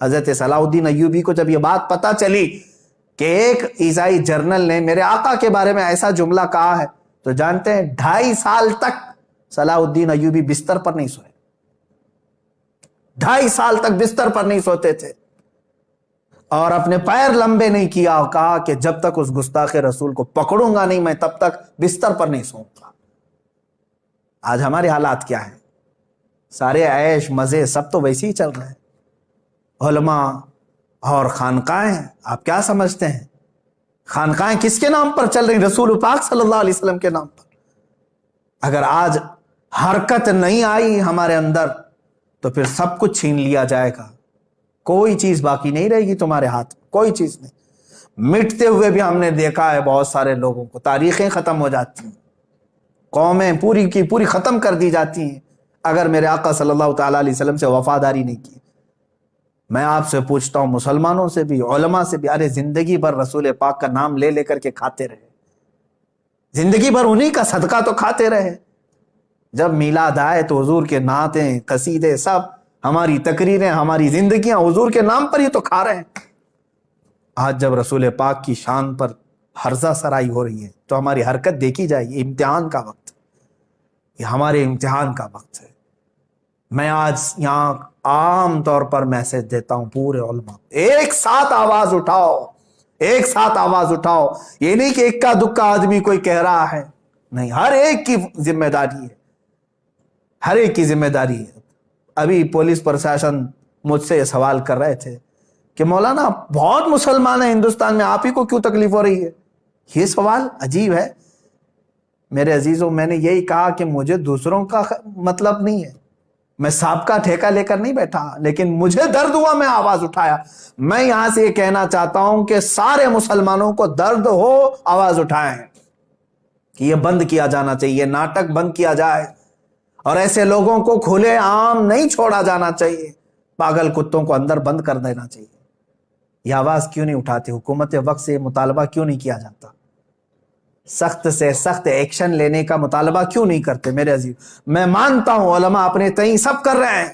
حضرت صلاح الدین ایوبی کو جب یہ بات پتہ چلی کہ ایک عیسائی جرنل نے میرے آقا کے بارے میں ایسا جملہ کہا ہے، تو جانتے ہیں 2.5 سال تک صلاح الدین ایوبی بستر پر نہیں سوئے، 2.5 سال تک بستر پر نہیں سوتے تھے، اور اپنے پیر لمبے نہیں کیا اور کہا کہ جب تک اس گستاخ رسول کو پکڑوں گا نہیں میں تب تک بستر پر نہیں سوؤں گا۔ آج ہمارے حالات کیا ہیں؟ سارے عیش مزے سب تو ویسے ہی چل رہے ہیں۔ علماء اور خانقاہیں، آپ کیا سمجھتے ہیں خانقاہیں کس کے نام پر چل رہی؟ رسول پاک صلی اللہ علیہ وسلم کے نام پر۔ اگر آج حرکت نہیں آئی ہمارے اندر تو پھر سب کچھ چھین لیا جائے گا، کوئی چیز باقی نہیں رہے گی تمہارے ہاتھ میں، کوئی چیز نہیں۔ مٹتے ہوئے بھی ہم نے دیکھا ہے بہت سارے لوگوں کو، تاریخیں ختم ہو جاتی ہیں، قومیں پوری کی پوری ختم کر دی جاتی ہیں اگر میرے آقا صلی اللہ تعالیٰ علیہ وسلم سے وفاداری نہیں کی۔ میں آپ سے پوچھتا ہوں، مسلمانوں سے بھی، علماء سے بھی، ارے زندگی بھر رسول پاک کا نام لے لے کر کے کھاتے رہے، زندگی بھر انہی کا صدقہ تو کھاتے رہے، جب میلاد آئے تو حضور کے نعتیں، قصیدے، سب ہماری تقریریں، ہماری زندگیاں حضور کے نام پر ہی تو کھا رہے ہیں۔ آج جب رسول پاک کی شان پر ہرزہ سرائی ہو رہی ہے تو ہماری حرکت دیکھی جائے، یہ امتحان کا وقت ہے، یہ ہمارے امتحان کا وقت ہے۔ میں آج یہاں عام طور پر میسج دیتا ہوں پورے علماء، ایک ساتھ آواز اٹھاؤ، ایک ساتھ آواز اٹھاؤ۔ یہ نہیں کہ اکا دکا آدمی کوئی کہہ رہا ہے، نہیں، ہر ایک کی ذمہ داری ہے، ہر ایک کی ذمہ داری ہے۔ ابھی پولیس پرشاسن مجھ سے یہ سوال کر رہے تھے کہ مولانا بہت مسلمان ہیں ہندوستان میں، آپ ہی کو کیوں تکلیف ہو رہی ہے؟ یہ سوال عجیب ہے میرے عزیزوں۔ میں نے یہی کہا کہ مجھے دوسروں کا مطلب نہیں ہے، میں سب کا ٹھیکہ لے کر نہیں بیٹھا، لیکن مجھے درد ہوا، میں آواز اٹھایا۔ میں یہاں سے یہ کہنا چاہتا ہوں کہ سارے مسلمانوں کو درد ہو، آواز اٹھائیں کہ یہ بند کیا جانا چاہیے، یہ ناٹک بند کیا جائے، اور ایسے لوگوں کو کھلے عام نہیں چھوڑا جانا چاہیے، پاگل کتوں کو اندر بند کر دینا چاہیے۔ یہ آواز کیوں نہیں اٹھاتی حکومت وقت سے؟ یہ مطالبہ کیوں نہیں کیا جاتا؟ سخت سے سخت ایکشن لینے کا مطالبہ کیوں نہیں کرتے میرے عزیز؟ میں مانتا ہوں علماء اپنے تئیں سب کر رہے ہیں،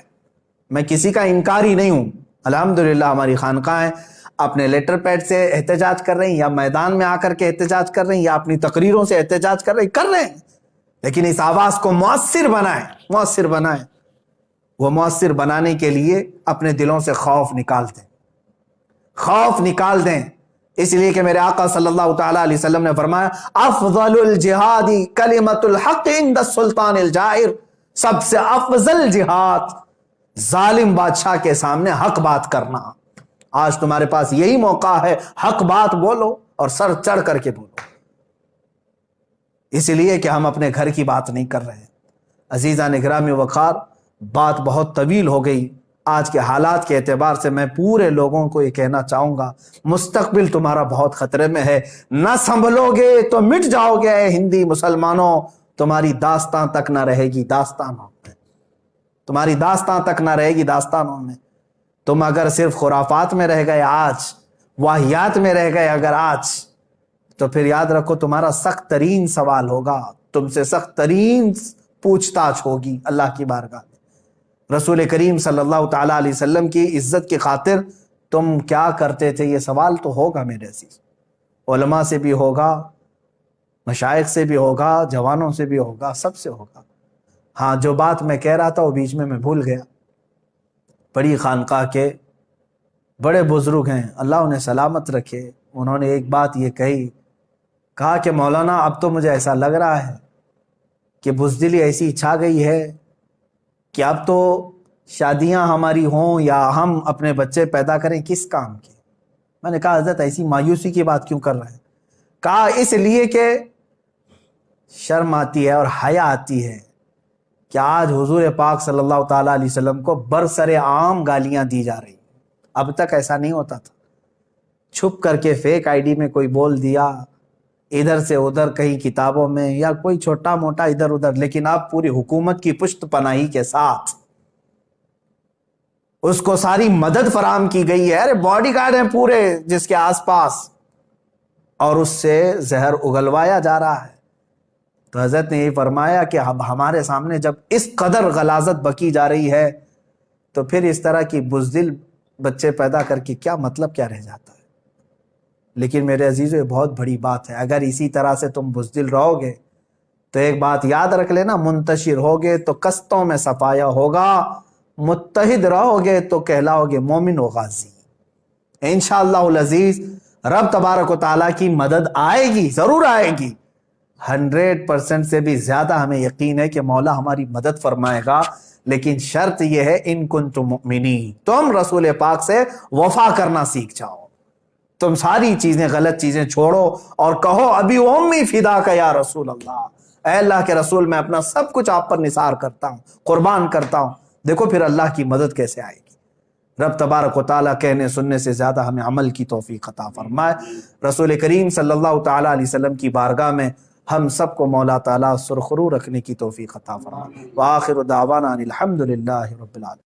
میں کسی کا انکاری نہیں ہوں۔ الحمدللہ ہماری خانقاہیں اپنے لیٹر پیڈ سے احتجاج کر رہی ہیں، یا میدان میں آ کر کے احتجاج کر رہی ہیں، یا اپنی تقریروں سے احتجاج کر رہے ہیں، لیکن اس آواز کو مؤثر بنائیں۔ وہ مؤثر بنانے کے لیے اپنے دلوں سے خوف نکال دیں، اس لیے کہ میرے آقا صلی اللہ تعالیٰ علیہ وسلم نے فرمایا افضل الجہاد کلمۃ الحق عند السلطان الجائر، سب سے افضل جہاد ظالم بادشاہ کے سامنے حق بات کرنا۔ آج تمہارے پاس یہی موقع ہے، حق بات بولو اور سر چڑھ کر کے بولو، اس لیے کہ ہم اپنے گھر کی بات نہیں کر رہے۔ عزیزان گرامی وقار، بات بہت طویل ہو گئی۔ آج کے حالات کے اعتبار سے میں پورے لوگوں کو یہ کہنا چاہوں گا، مستقبل تمہارا بہت خطرے میں ہے، نہ سنبھلو گے تو مٹ جاؤ گے۔ ہندی مسلمانوں، تمہاری داستان تک نہ رہے گی داستانوں میں، تمہاری داستان تک نہ رہے گی داستانوں میں۔ تم اگر صرف خرافات میں رہ گئے آج، واہیات میں رہ گئے اگر آج، تو پھر یاد رکھو تمہارا سخت ترین سوال ہوگا، تم سے سخت ترین پوچھ تاچھ ہوگی اللہ کی بارگاہ میں۔ رسول کریم صلی اللہ تعالیٰ علیہ وسلم کی عزت کی خاطر تم کیا کرتے تھے، یہ سوال تو ہوگا میرے عزیز۔ علماء سے بھی ہوگا، مشائخ سے بھی ہوگا، جوانوں سے بھی ہوگا، سب سے ہوگا۔ ہاں، جو بات میں کہہ رہا تھا وہ بیچ میں بھول گیا۔ بڑی خانقاہ کے بڑے بزرگ ہیں، اللہ انہیں سلامت رکھے، انہوں نے ایک بات یہ کہا کہ مولانا اب تو مجھے ایسا لگ رہا ہے کہ بزدلی ایسی چھا گئی ہے کہ اب تو شادیاں ہماری ہوں یا ہم اپنے بچے پیدا کریں کس کام کے؟ میں نے کہا حضرت ایسی مایوسی کی بات کیوں کر رہے ہیں؟ کہا اس لیے کہ شرم آتی ہے اور حیا آتی ہے کہ آج حضور پاک صلی اللہ تعالیٰ علیہ وسلم کو برسر عام گالیاں دی جا رہی ہیں۔ اب تک ایسا نہیں ہوتا تھا، چھپ کر کے فیک آئی ڈی میں کوئی بول دیا، ادھر سے ادھر کہیں کتابوں میں، یا کوئی چھوٹا موٹا ادھر ادھر، لیکن اب پوری حکومت کی پشت پناہی کے ساتھ اس کو ساری مدد فراہم کی گئی ہے۔ ارے باڈی گارڈ ہیں پورے جس کے آس پاس، اور اس سے زہر اگلوایا جا رہا ہے۔ تو حضرت نے یہ فرمایا کہ اب ہمارے سامنے جب اس قدر غلاظت بکی جا رہی ہے تو پھر اس طرح کی بزدل بچے پیدا کر کے کیا مطلب کیا رہ جاتا ہے؟ لیکن میرے عزیزو، یہ بہت بڑی بات ہے. اگر اسی طرح سے تم بزدل رہو گے تو ایک بات یاد رکھ لینا، منتشر ہوگے تو کستوں میں صفایا ہوگا، متحد رہو گے تو کہلاؤ گے مومن و غازی. انشاءاللہ العزیز رب تبارک و تعالیٰ کی مدد آئے گی، ضرور آئے گی. 100% سے بھی زیادہ ہمیں یقین ہے کہ مولا ہماری مدد فرمائے گا. لیکن شرط یہ ہے ان کنتم مؤمنین، تم رسول پاک سے وفا کرنا سیکھ جاؤ. تم ساری چیزیں، غلط چیزیں چھوڑو اور کہو ابھی امی فدا کا یا رسول اللہ، اے اللہ کے رسول میں اپنا سب کچھ آپ پر نثار کرتا ہوں، قربان کرتا ہوں. دیکھو پھر اللہ کی مدد کیسے آئے گی. رب تبارک و تعالیٰ کہنے سننے سے زیادہ ہمیں عمل کی توفیق عطا فرمائے. رسول کریم صلی اللہ تعالیٰ علیہ وسلم کی بارگاہ میں ہم سب کو مولا تعالیٰ سرخرو رکھنے کی توفیق عطا فرمائے. وآخر دعوانا ان الحمد للہ رب العالمین.